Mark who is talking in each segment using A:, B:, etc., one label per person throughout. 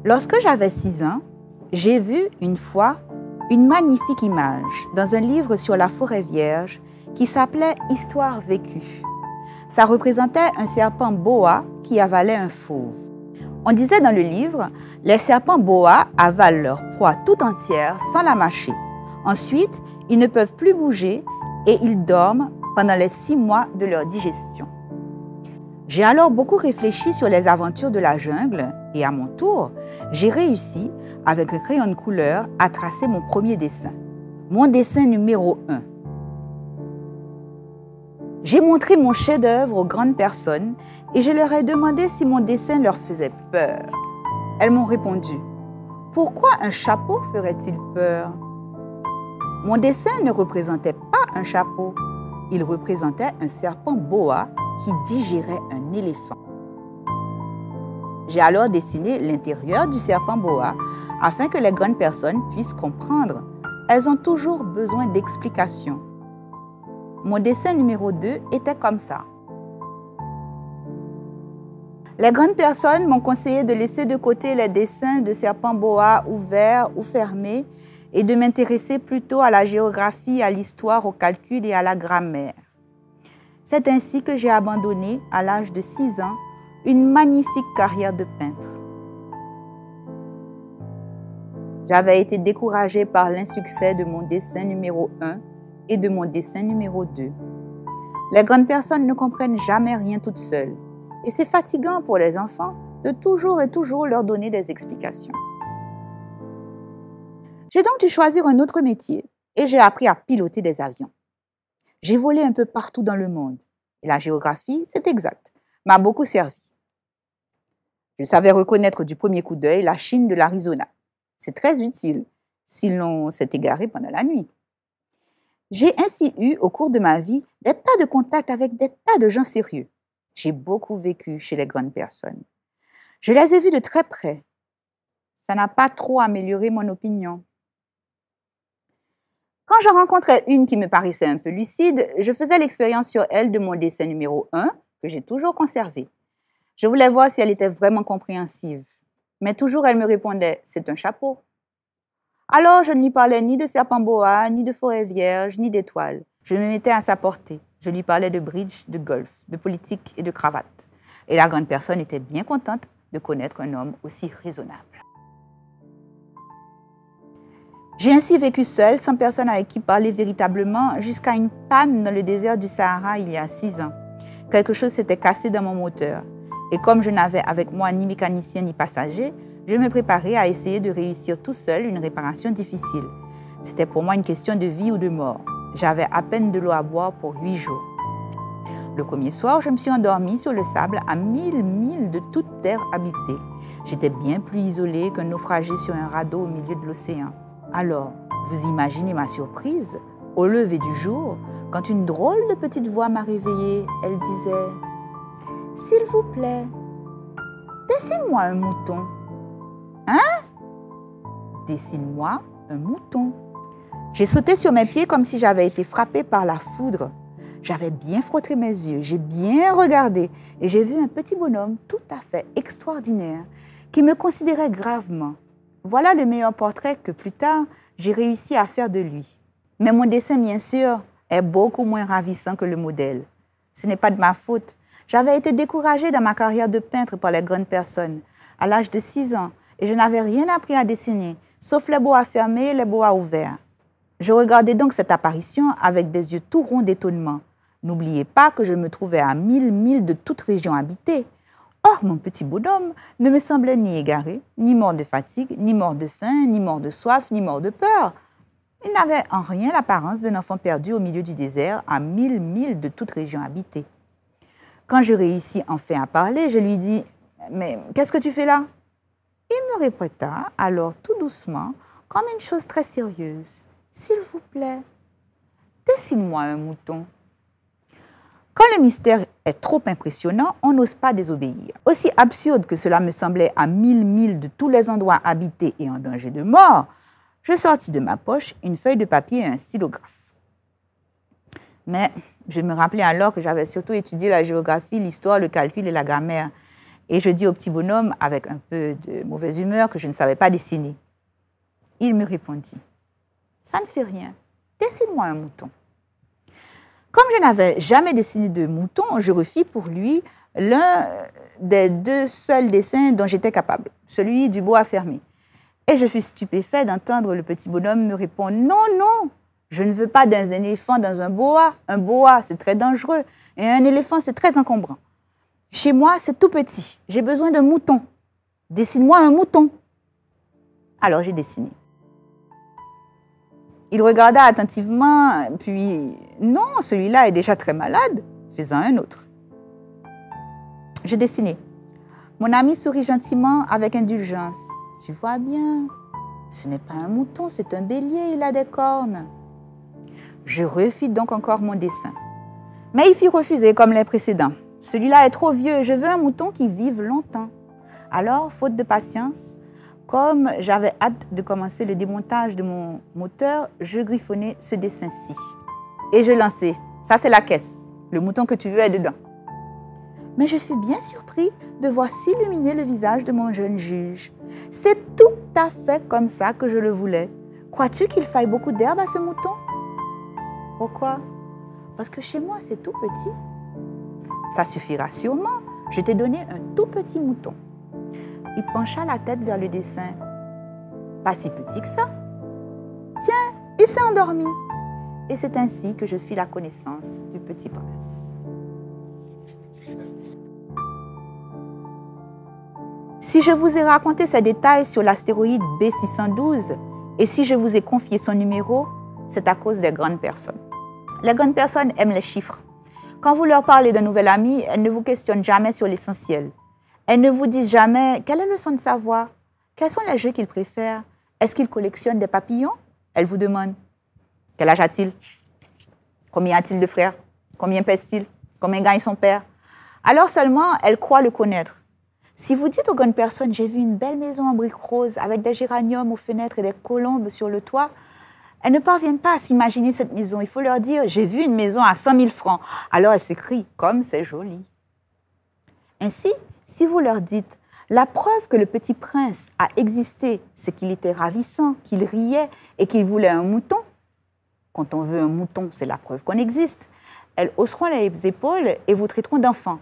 A: Lorsque j'avais 6 ans, j'ai vu une fois une magnifique image dans un livre sur la forêt vierge qui s'appelait « Histoire vécue ». Ça représentait un serpent boa qui avalait un fauve. On disait dans le livre, les serpents boa avalent leur proie tout entière sans la mâcher. Ensuite, ils ne peuvent plus bouger et ils dorment pendant les 6 mois de leur digestion. J'ai alors beaucoup réfléchi sur les aventures de la jungle et à mon tour, j'ai réussi, avec un crayon de couleur, à tracer mon premier dessin. Mon dessin numéro 1. J'ai montré mon chef-d'œuvre aux grandes personnes et je leur ai demandé si mon dessin leur faisait peur. Elles m'ont répondu, « Pourquoi un chapeau ferait-il peur ?» Mon dessin ne représentait pas un chapeau, il représentait un serpent boa qui digérait un éléphant. J'ai alors dessiné l'intérieur du serpent boa afin que les grandes personnes puissent comprendre. Elles ont toujours besoin d'explications. Mon dessin numéro 2 était comme ça. Les grandes personnes m'ont conseillé de laisser de côté les dessins de serpents boa ouverts ou fermés et de m'intéresser plutôt à la géographie, à l'histoire, au calcul et à la grammaire. C'est ainsi que j'ai abandonné, à l'âge de 6 ans, une magnifique carrière de peintre. J'avais été découragée par l'insuccès de mon dessin numéro 1 et de mon dessin numéro 2. Les grandes personnes ne comprennent jamais rien toutes seules et c'est fatigant pour les enfants de toujours et toujours leur donner des explications. J'ai donc dû choisir un autre métier et j'ai appris à piloter des avions. J'ai volé un peu partout dans le monde et la géographie, c'est exact, m'a beaucoup servi. Je savais reconnaître du premier coup d'œil la Chine de l'Arizona. C'est très utile si l'on s'est égaré pendant la nuit. J'ai ainsi eu, au cours de ma vie, des tas de contacts avec des tas de gens sérieux. J'ai beaucoup vécu chez les grandes personnes. Je les ai vus de très près. Ça n'a pas trop amélioré mon opinion. Quand j'en rencontrais une qui me paraissait un peu lucide, je faisais l'expérience sur elle de mon dessin numéro 1, que j'ai toujours conservé. Je voulais voir si elle était vraiment compréhensive. Mais toujours, elle me répondait « c'est un chapeau ». Alors, je ne lui parlais ni de serpent boa, ni de forêt vierge, ni d'étoiles. Je me mettais à sa portée. Je lui parlais de bridge, de golf, de politique et de cravate. Et la grande personne était bien contente de connaître un homme aussi raisonnable. J'ai ainsi vécu seule, sans personne avec qui parler véritablement, jusqu'à une panne dans le désert du Sahara il y a 6 ans. Quelque chose s'était cassé dans mon moteur. Et comme je n'avais avec moi ni mécanicien ni passager, je me préparais à essayer de réussir tout seul une réparation difficile. C'était pour moi une question de vie ou de mort. J'avais à peine de l'eau à boire pour 8 jours. Le premier soir, je me suis endormie sur le sable à 1000 milles de toute terre habitée. J'étais bien plus isolée qu'un naufragé sur un radeau au milieu de l'océan. Alors, vous imaginez ma surprise, au lever du jour, quand une drôle de petite voix m'a réveillée. Elle disait « S'il vous plaît, dessine-moi un mouton. » Hein? Dessine-moi un mouton. J'ai sauté sur mes pieds comme si j'avais été frappée par la foudre. J'avais bien frotté mes yeux, j'ai bien regardé et j'ai vu un petit bonhomme tout à fait extraordinaire qui me considérait gravement. Voilà le meilleur portrait que plus tard, j'ai réussi à faire de lui. Mais mon dessin, bien sûr, est beaucoup moins ravissant que le modèle. Ce n'est pas de ma faute. J'avais été découragée dans ma carrière de peintre par les grandes personnes. À l'âge de 6 ans, et je n'avais rien appris à dessiner, sauf les boas fermés et les boas ouverts. Je regardais donc cette apparition avec des yeux tout ronds d'étonnement. N'oubliez pas que je me trouvais à 1000 milles de toute région habitée. Or, mon petit bonhomme ne me semblait ni égaré, ni mort de fatigue, ni mort de faim, ni mort de soif, ni mort de peur. Il n'avait en rien l'apparence d'un enfant perdu au milieu du désert à 1000 milles de toute région habitée. Quand je réussis enfin à parler, je lui dis « Mais qu'est-ce que tu fais là ?» Il me répéta alors tout doucement, comme une chose très sérieuse. « S'il vous plaît, dessine-moi un mouton. » Quand le mystère est trop impressionnant, on n'ose pas désobéir. Aussi absurde que cela me semblait à 1000 milles de tous les endroits habités et en danger de mort, je sortis de ma poche une feuille de papier et un stylographe. Mais je me rappelais alors que j'avais surtout étudié la géographie, l'histoire, le calcul et la grammaire. Et je dis au petit bonhomme, avec un peu de mauvaise humeur, que je ne savais pas dessiner. Il me répondit, « Ça ne fait rien, dessine-moi un mouton. » Comme je n'avais jamais dessiné de mouton, je refis pour lui l'un des 2 seuls dessins dont j'étais capable, celui du boa fermé. Et je fus stupéfait d'entendre le petit bonhomme me répondre, « Non, non, je ne veux pas d'un éléphant dans un boa. Un boa, c'est très dangereux. Et un éléphant, c'est très encombrant. Chez moi, c'est tout petit. J'ai besoin d'un mouton. Dessine-moi un mouton. » Alors j'ai dessiné. Il regarda attentivement, puis « Non, celui-là est déjà très malade. Fais-en un autre. » Je dessinai. Mon ami sourit gentiment avec indulgence. « Tu vois bien, ce n'est pas un mouton, c'est un bélier, il a des cornes. » Je refis donc encore mon dessin. Mais il fit refuser comme les précédents. « Celui-là est trop vieux, je veux un mouton qui vive longtemps. » Alors, faute de patience, comme j'avais hâte de commencer le démontage de mon moteur, je griffonnai ce dessin-ci. Et je lançai. Ça, c'est la caisse. Le mouton que tu veux est dedans. Mais je fus bien surpris de voir s'illuminer le visage de mon jeune juge. C'est tout à fait comme ça que je le voulais. Crois-tu qu'il faille beaucoup d'herbe à ce mouton? Pourquoi? Parce que chez moi, c'est tout petit. Ça suffira sûrement. Je t'ai donné un tout petit mouton. Il pencha la tête vers le dessin. Pas si petit que ça. Tiens, il s'est endormi. Et c'est ainsi que je fis la connaissance du petit prince. Si je vous ai raconté ces détails sur l'astéroïde B612 et si je vous ai confié son numéro, c'est à cause des grandes personnes. Les grandes personnes aiment les chiffres. Quand vous leur parlez d'un nouvel ami, elles ne vous questionnent jamais sur l'essentiel. Elles ne vous disent jamais quel est le son de sa voix, quels sont les jeux qu'il préfère, est-ce qu'il collectionne des papillons? Elles vous demandent quel âge a-t-il? Combien a-t-il de frères? Combien pèse-t-il? Combien gagne son père? Alors seulement, elles croient le connaître. Si vous dites aux grandes personnes, j'ai vu une belle maison en briques roses avec des géraniums aux fenêtres et des colombes sur le toit, elles ne parviennent pas à s'imaginer cette maison. Il faut leur dire, j'ai vu une maison à 100 000 francs. Alors elles s'écrient, comme c'est joli. Ainsi, si vous leur dites, la preuve que le petit prince a existé, c'est qu'il était ravissant, qu'il riait et qu'il voulait un mouton. Quand on veut un mouton, c'est la preuve qu'on existe. Elles hausseront les épaules et vous traiteront d'enfant.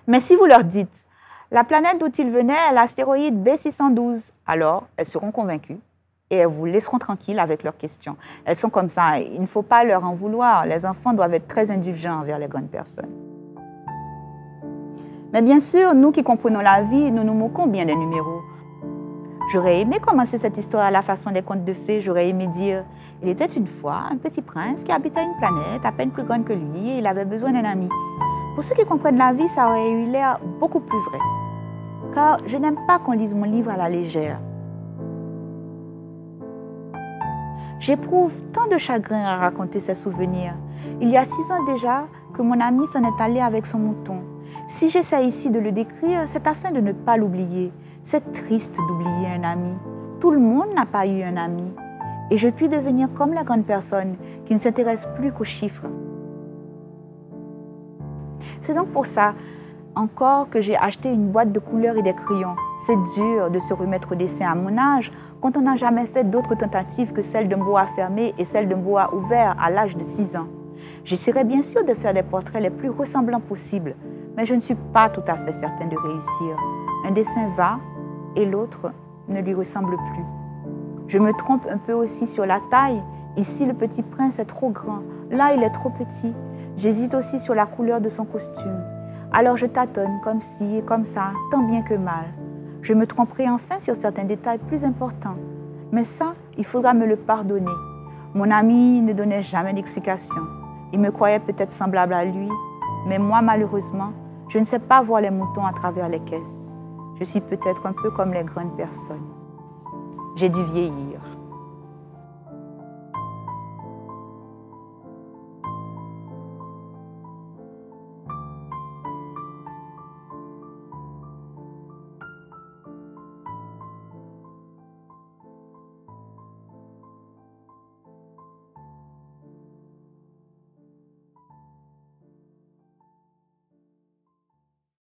A: Mais si vous leur dites, la planète d'où il venait est l'astéroïde B612, alors elles seront convaincues et elles vous laisseront tranquilles avec leurs questions. Elles sont comme ça, il ne faut pas leur en vouloir. Les enfants doivent être très indulgents envers les grandes personnes. Mais bien sûr, nous qui comprenons la vie, nous nous moquons bien des numéros. J'aurais aimé commencer cette histoire à la façon des contes de fées. J'aurais aimé dire, il était une fois un petit prince qui habitait une planète à peine plus grande que lui et il avait besoin d'un ami. Pour ceux qui comprennent la vie, ça aurait eu l'air beaucoup plus vrai. Car je n'aime pas qu'on lise mon livre à la légère. J'éprouve tant de chagrin à raconter ces souvenirs. Il y a 6 ans déjà que mon ami s'en est allé avec son mouton. Si j'essaie ici de le décrire, c'est afin de ne pas l'oublier. C'est triste d'oublier un ami. Tout le monde n'a pas eu un ami. Et je puis devenir comme la grande personne qui ne s'intéresse plus qu'aux chiffres. C'est donc pour ça encore que j'ai acheté une boîte de couleurs et des crayons. C'est dur de se remettre au dessin à mon âge quand on n'a jamais fait d'autres tentatives que celle d'un boa fermé et celle d'un boa ouvert à l'âge de 6 ans. J'essaierai bien sûr de faire des portraits les plus ressemblants possibles, mais je ne suis pas tout à fait certaine de réussir. Un dessin va et l'autre ne lui ressemble plus. Je me trompe un peu aussi sur la taille. Ici, le petit prince est trop grand. Là, il est trop petit. J'hésite aussi sur la couleur de son costume. Alors je tâtonne comme ci et comme ça, tant bien que mal. Je me tromperai enfin sur certains détails plus importants. Mais ça, il faudra me le pardonner. Mon ami ne donnait jamais d'explication. Il me croyait peut-être semblable à lui. Mais moi, malheureusement, je ne sais pas voir les moutons à travers les caisses. Je suis peut-être un peu comme les grandes personnes. J'ai dû vieillir.